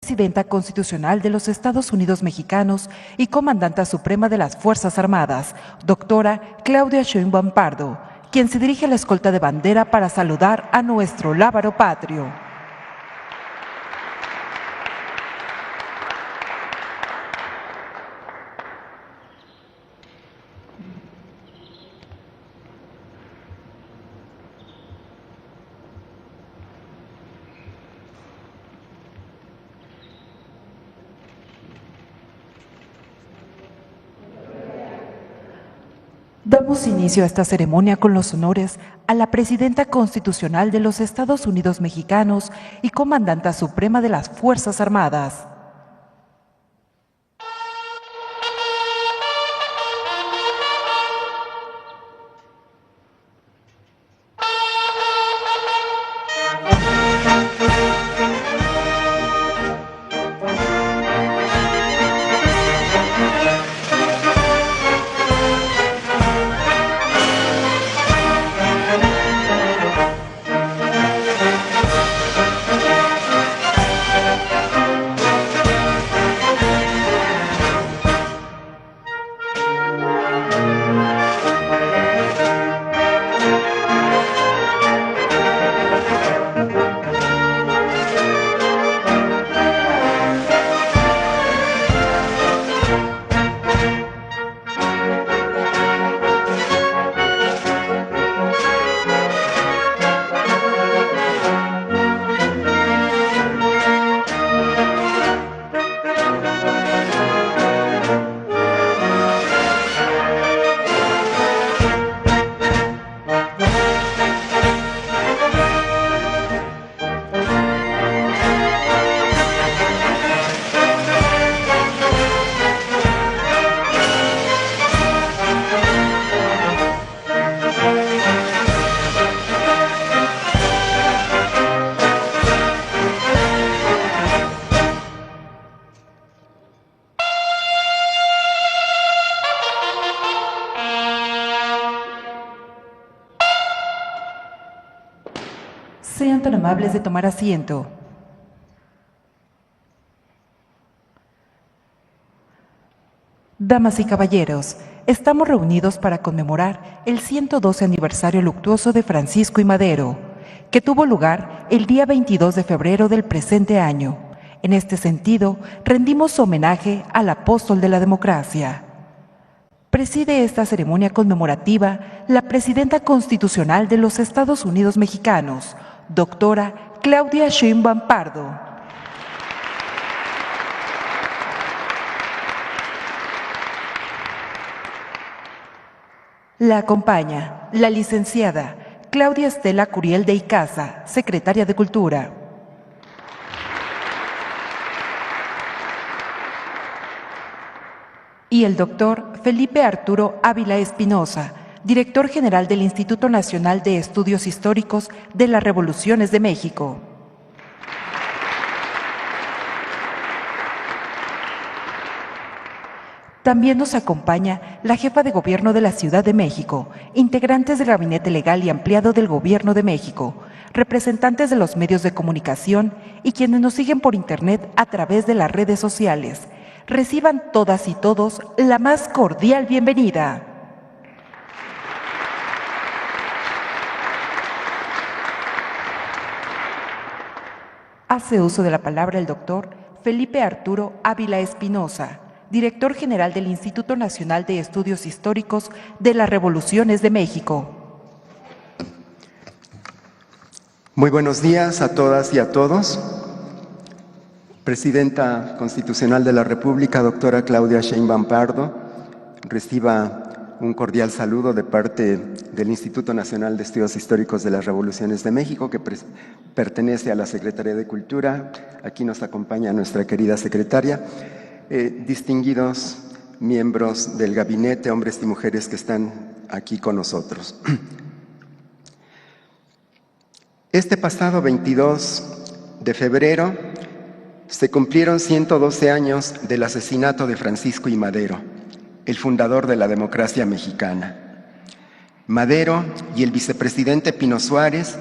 Presidenta Constitucional de los Estados Unidos Mexicanos y Comandanta Suprema de las Fuerzas Armadas, doctora Claudia Sheinbaum Pardo, quien se dirige a la escolta de bandera para saludar a nuestro lábaro patrio. Damos inicio a esta ceremonia con los honores a la Presidenta Constitucional de los Estados Unidos Mexicanos y Comandanta Suprema de las Fuerzas Armadas. Sean tan amables de tomar asiento. Damas y caballeros, estamos reunidos para conmemorar el 112 aniversario luctuoso de Francisco I. Madero, que tuvo lugar el día 22 de febrero del presente año. En este sentido, rendimos homenaje al apóstol de la democracia. Preside esta ceremonia conmemorativa la Presidenta Constitucional de los Estados Unidos Mexicanos, doctora Claudia Sheinbaum Pardo. La acompaña la licenciada Claudia Estela Curiel de Icaza, secretaria de Cultura. Y el doctor Felipe Arturo Ávila Espinosa, director general del Instituto Nacional de Estudios Históricos de las Revoluciones de México. También nos acompaña la jefa de Gobierno de la Ciudad de México, integrantes del Gabinete Legal y Ampliado del Gobierno de México, representantes de los medios de comunicación y quienes nos siguen por Internet a través de las redes sociales. Reciban todas y todos la más cordial bienvenida. Hace uso de la palabra el doctor Felipe Arturo Ávila Espinosa, director general del Instituto Nacional de Estudios Históricos de las Revoluciones de México. Muy buenos días a todas y a todos. Presidenta Constitucional de la República, doctora Claudia Sheinbaum Pardo, reciba un cordial saludo de parte del Instituto Nacional de Estudios Históricos de las Revoluciones de México, que pertenece a la Secretaría de Cultura. Aquí nos acompaña nuestra querida secretaria. Distinguidos miembros del gabinete, hombres y mujeres que están aquí con nosotros. Este pasado 22 de febrero se cumplieron 112 años del asesinato de Francisco I. Madero, el fundador de la democracia mexicana. Madero y el vicepresidente Pino Suárez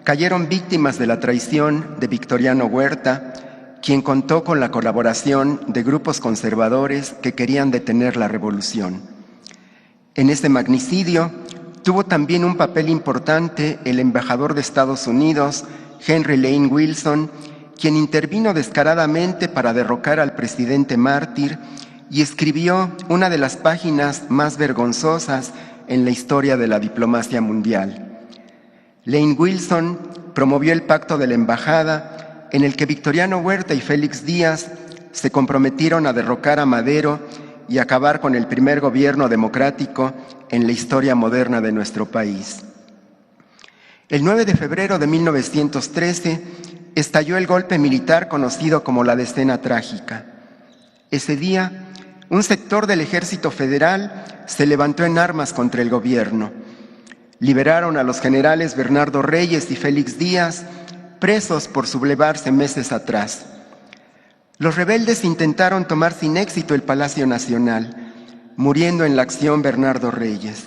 cayeron víctimas de la traición de Victoriano Huerta quien contó con la colaboración de grupos conservadores que querían detener la revolución. En este magnicidio tuvo también un papel importante el embajador de Estados Unidos, Henry Lane Wilson, quien intervino descaradamente para derrocar al presidente mártir y escribió una de las páginas más vergonzosas en la historia de la diplomacia mundial. Lane Wilson promovió el pacto de la embajada en el que Victoriano Huerta y Félix Díaz se comprometieron a derrocar a Madero y acabar con el primer gobierno democrático en la historia moderna de nuestro país. El 9 de febrero de 1913 estalló el golpe militar conocido como la Decena Trágica. Ese día, un sector del Ejército Federal se levantó en armas contra el gobierno. Liberaron a los generales Bernardo Reyes y Félix Díaz, presos por sublevarse meses atrás. Los rebeldes intentaron tomar sin éxito el Palacio Nacional, muriendo en la acción Bernardo Reyes.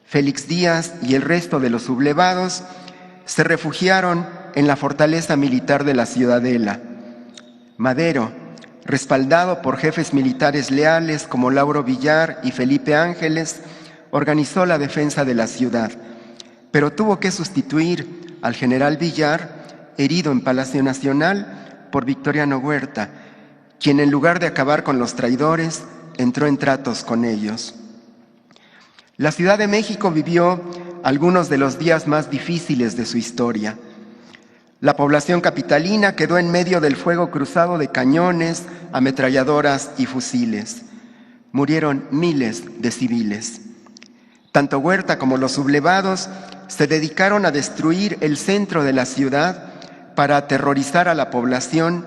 Félix Díaz y el resto de los sublevados se refugiaron en la fortaleza militar de la Ciudadela. Madero, respaldado por jefes militares leales como Lauro Villar y Felipe Ángeles, organizó la defensa de la ciudad, pero tuvo que sustituir al general Villar, herido en Palacio Nacional, por Victoriano Huerta, quien en lugar de acabar con los traidores, entró en tratos con ellos. La Ciudad de México vivió algunos de los días más difíciles de su historia. La población capitalina quedó en medio del fuego cruzado de cañones, ametralladoras y fusiles. Murieron miles de civiles. Tanto Huerta como los sublevados se dedicaron a destruir el centro de la ciudad para aterrorizar a la población,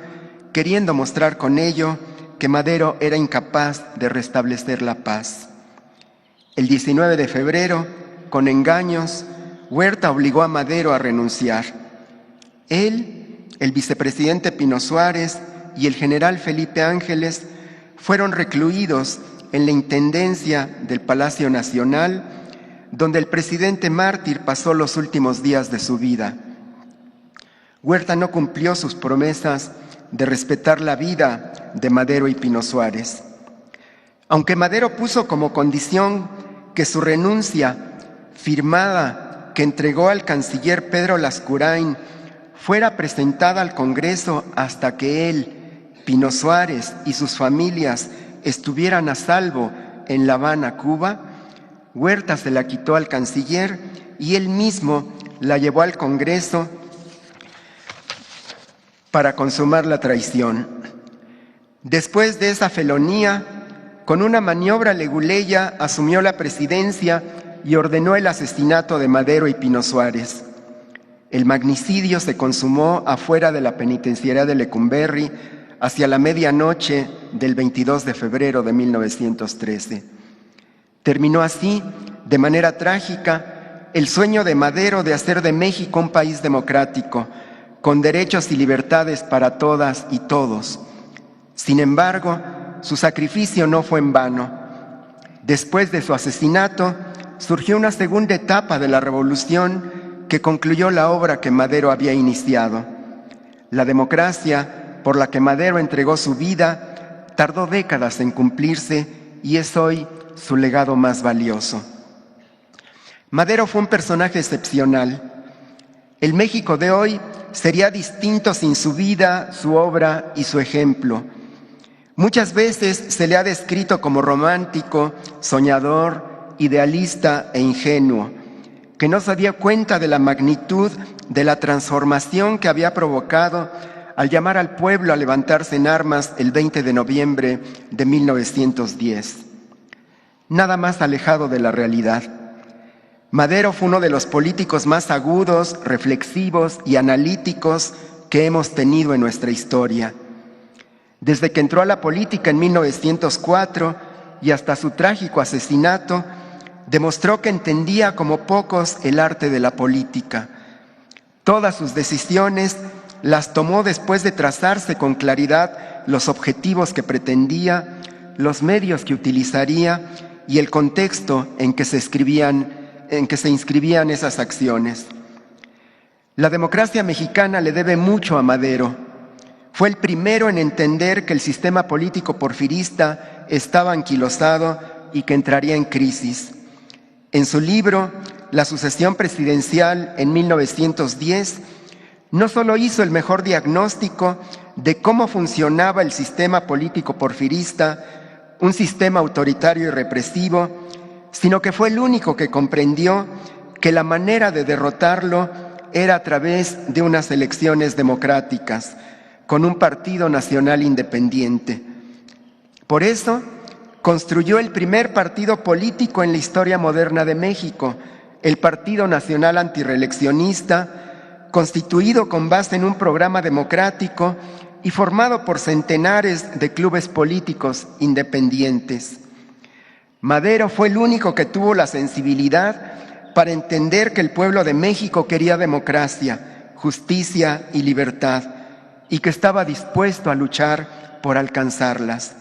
queriendo mostrar con ello que Madero era incapaz de restablecer la paz. El 19 de febrero, con engaños, Huerta obligó a Madero a renunciar. Él, el vicepresidente Pino Suárez y el general Felipe Ángeles fueron recluidos en la intendencia del Palacio Nacional, donde el presidente mártir pasó los últimos días de su vida. Huerta no cumplió sus promesas de respetar la vida de Madero y Pino Suárez. Aunque Madero puso como condición que su renuncia, firmada que entregó al canciller Pedro Lascurain, fuera presentada al Congreso hasta que él, Pino Suárez y sus familias estuvieran a salvo en La Habana, Cuba, Huerta se la quitó al canciller y él mismo la llevó al Congreso para consumar la traición. Después de esa felonía, con una maniobra leguleya asumió la presidencia y ordenó el asesinato de Madero y Pino Suárez. El magnicidio se consumó afuera de la penitenciaría de Lecumberri hacia la medianoche del 22 de febrero de 1913. Terminó así, de manera trágica, el sueño de Madero de hacer de México un país democrático, con derechos y libertades para todas y todos. Sin embargo, su sacrificio no fue en vano. Después de su asesinato, surgió una segunda etapa de la revolución que concluyó la obra que Madero había iniciado. La democracia, por la que Madero entregó su vida, tardó décadas en cumplirse y es hoy su legado más valioso. Madero fue un personaje excepcional. El México de hoy sería distinto sin su vida, su obra y su ejemplo. Muchas veces se le ha descrito como romántico, soñador, idealista e ingenuo, que no se dio cuenta de la magnitud de la transformación que había provocado al llamar al pueblo a levantarse en armas el 20 de noviembre de 1910. Nada más alejado de la realidad. Madero fue uno de los políticos más agudos, reflexivos y analíticos que hemos tenido en nuestra historia. Desde que entró a la política en 1904 y hasta su trágico asesinato, demostró que entendía como pocos el arte de la política. Todas sus decisiones las tomó después de trazarse con claridad los objetivos que pretendía, los medios que utilizaría y el contexto en que se inscribían esas acciones. La democracia mexicana le debe mucho a Madero. Fue el primero en entender que el sistema político porfirista estaba anquilosado y que entraría en crisis. En su libro La sucesión presidencial en 1910, no solo hizo el mejor diagnóstico de cómo funcionaba el sistema político porfirista, un sistema autoritario y represivo, sino que fue el único que comprendió que la manera de derrotarlo era a través de unas elecciones democráticas, con un partido nacional independiente. Por eso, construyó el primer partido político en la historia moderna de México, el Partido Nacional Antirreeleccionista, constituido con base en un programa democrático y formado por centenares de clubes políticos independientes. Madero fue el único que tuvo la sensibilidad para entender que el pueblo de México quería democracia, justicia y libertad, y que estaba dispuesto a luchar por alcanzarlas.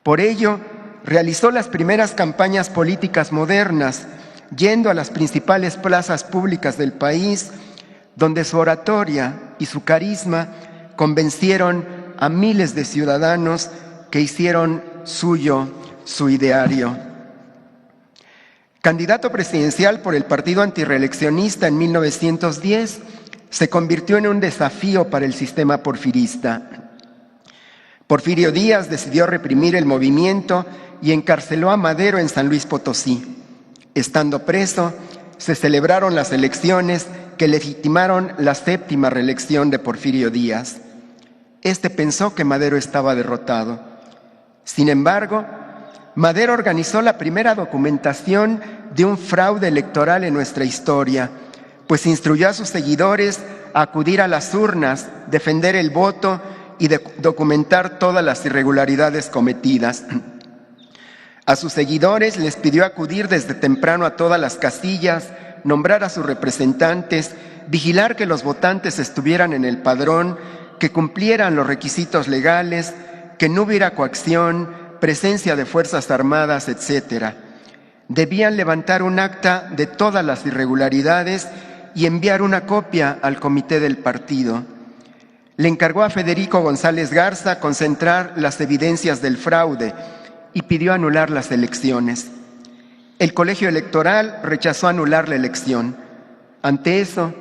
Por ello, realizó las primeras campañas políticas modernas, yendo a las principales plazas públicas del país, donde su oratoria y su carisma convencieron a miles de ciudadanos que hicieron suyo su ideario. Candidato presidencial por el Partido Antirreeleccionista en 1910, se convirtió en un desafío para el sistema porfirista. Porfirio Díaz decidió reprimir el movimiento y encarceló a Madero en San Luis Potosí. Estando preso, se celebraron las elecciones que legitimaron la séptima reelección de Porfirio Díaz. Este pensó que Madero estaba derrotado. Sin embargo, Madero organizó la primera documentación de un fraude electoral en nuestra historia, pues instruyó a sus seguidores a acudir a las urnas, defender el voto y documentar todas las irregularidades cometidas. A sus seguidores les pidió acudir desde temprano a todas las casillas, nombrar a sus representantes, vigilar que los votantes estuvieran en el padrón, que cumplieran los requisitos legales, que no hubiera coacción, presencia de fuerzas armadas, etc. Debían levantar un acta de todas las irregularidades y enviar una copia al comité del partido. Le encargó a Federico González Garza concentrar las evidencias del fraude y pidió anular las elecciones. El colegio electoral rechazó anular la elección. Ante eso,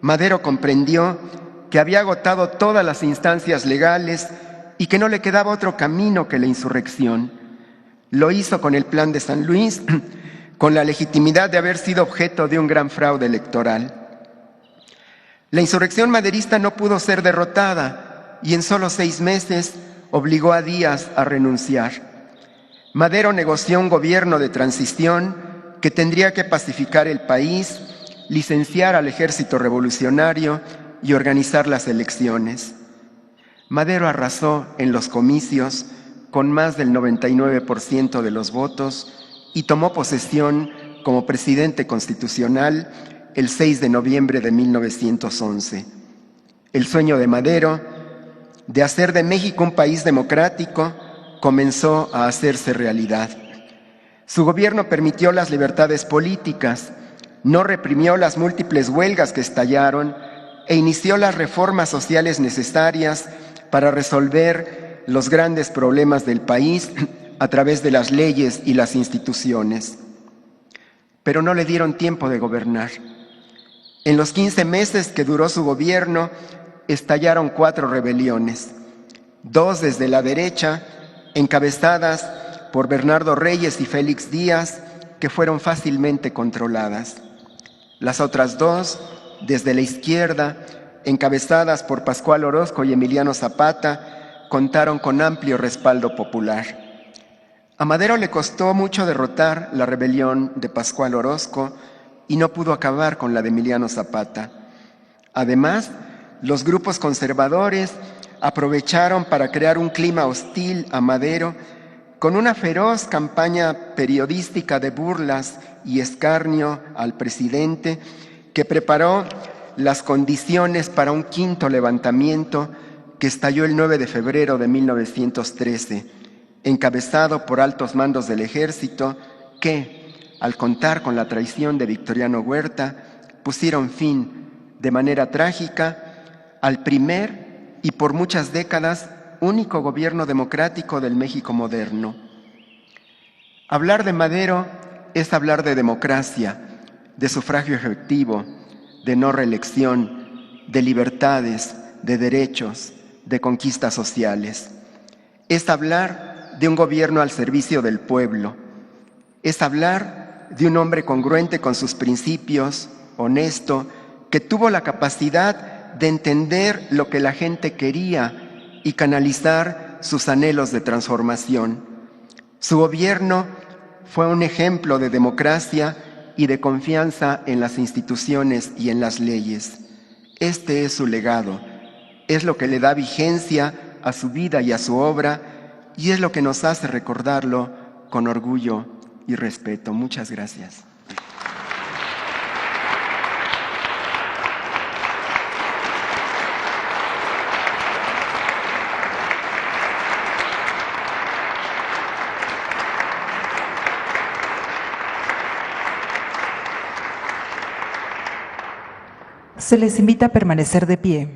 Madero comprendió que había agotado todas las instancias legales y que no le quedaba otro camino que la insurrección. Lo hizo con el Plan de San Luis, con la legitimidad de haber sido objeto de un gran fraude electoral. La insurrección maderista no pudo ser derrotada y en solo 6 meses obligó a Díaz a renunciar. Madero negoció un gobierno de transición que tendría que pacificar el país, licenciar al ejército revolucionario y organizar las elecciones. Madero arrasó en los comicios con más del 99% de los votos y tomó posesión como presidente constitucional el 6 de noviembre de 1911. El sueño de Madero de hacer de México un país democrático comenzó a hacerse realidad. Su gobierno permitió las libertades políticas, no reprimió las múltiples huelgas que estallaron e inició las reformas sociales necesarias para resolver los grandes problemas del país a través de las leyes y las instituciones. Pero no le dieron tiempo de gobernar. En los 15 meses que duró su gobierno, estallaron 4 rebeliones, 2 desde la derecha, encabezadas por Bernardo Reyes y Félix Díaz, que fueron fácilmente controladas. Las otras 2, desde la izquierda, encabezadas por Pascual Orozco y Emiliano Zapata, contaron con amplio respaldo popular. A Madero le costó mucho derrotar la rebelión de Pascual Orozco y no pudo acabar con la de Emiliano Zapata. Además, los grupos conservadores aprovecharon para crear un clima hostil a Madero con una feroz campaña periodística de burlas y escarnio al presidente que preparó las condiciones para un quinto levantamiento que estalló el 9 de febrero de 1913, encabezado por altos mandos del ejército que, al contar con la traición de Victoriano Huerta, pusieron fin de manera trágica al primer y por muchas décadas único gobierno democrático del México moderno. Hablar de Madero es hablar de democracia, de sufragio efectivo, de no reelección, de libertades, de derechos, de conquistas sociales. Es hablar de un gobierno al servicio del pueblo. Es hablar de un hombre congruente con sus principios, honesto, que tuvo la capacidad de entender lo que la gente quería y canalizar sus anhelos de transformación. Su gobierno fue un ejemplo de democracia y de confianza en las instituciones y en las leyes. Este es su legado, es lo que le da vigencia a su vida y a su obra, y es lo que nos hace recordarlo con orgullo y respeto. Muchas gracias. Se les invita a permanecer de pie.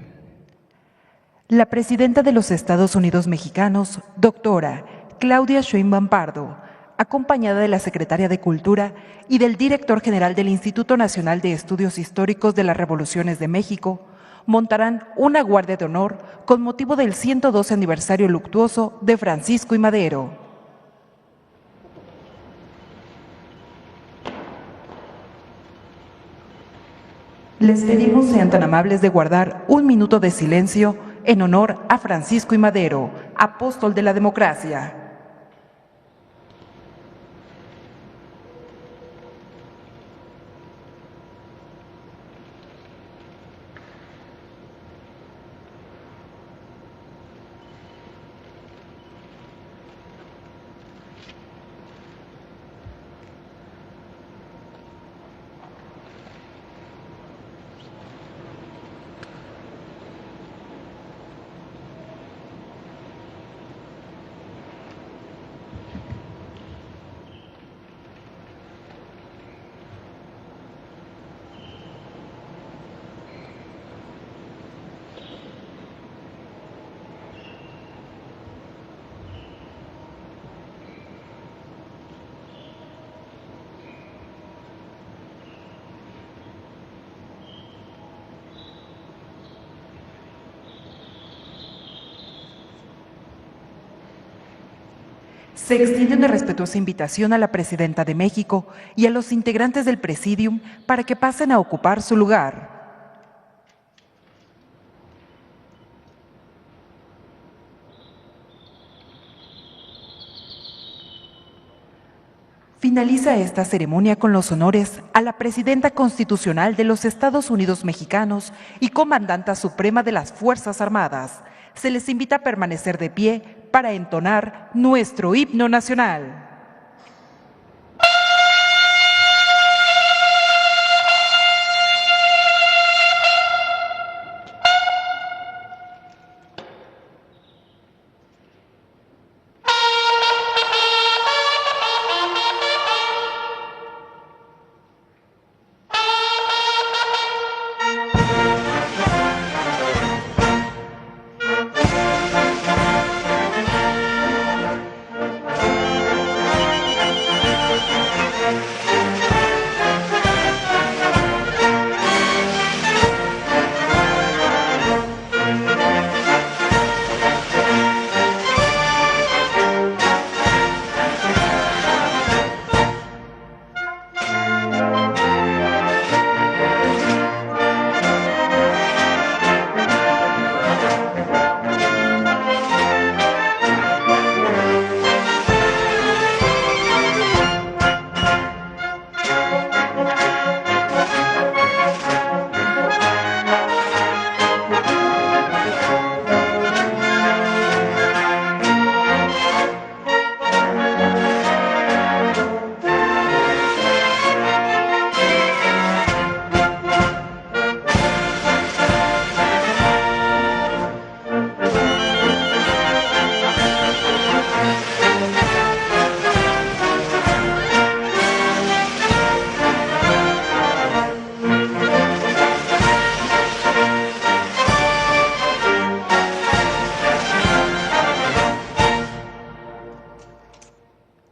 La presidenta de los Estados Unidos mexicanos, doctora Claudia Sheinbaum Pardo, acompañada de la secretaria de Cultura y del director general del Instituto Nacional de Estudios Históricos de las Revoluciones de México, montarán una guardia de honor con motivo del 112 aniversario luctuoso de Francisco I. Madero. Les pedimos sean tan amables de guardar un minuto de silencio en honor a Francisco I. Madero, apóstol de la democracia. Se extiende una respetuosa invitación a la Presidenta de México y a los integrantes del Presidium para que pasen a ocupar su lugar. Finaliza esta ceremonia con los honores a la Presidenta Constitucional de los Estados Unidos Mexicanos y Comandanta Suprema de las Fuerzas Armadas. Se les invita a permanecer de pie para entonar nuestro himno nacional.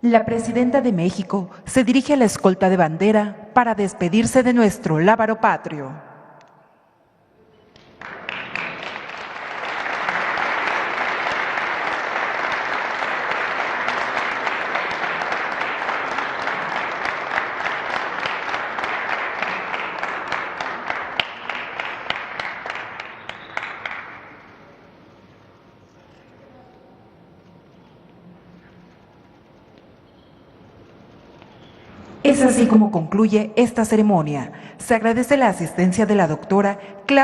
La presidenta de México se dirige a la escolta de bandera para despedirse de nuestro lábaro patrio. Es así como concluye esta ceremonia. Se agradece la asistencia de la doctora Claudia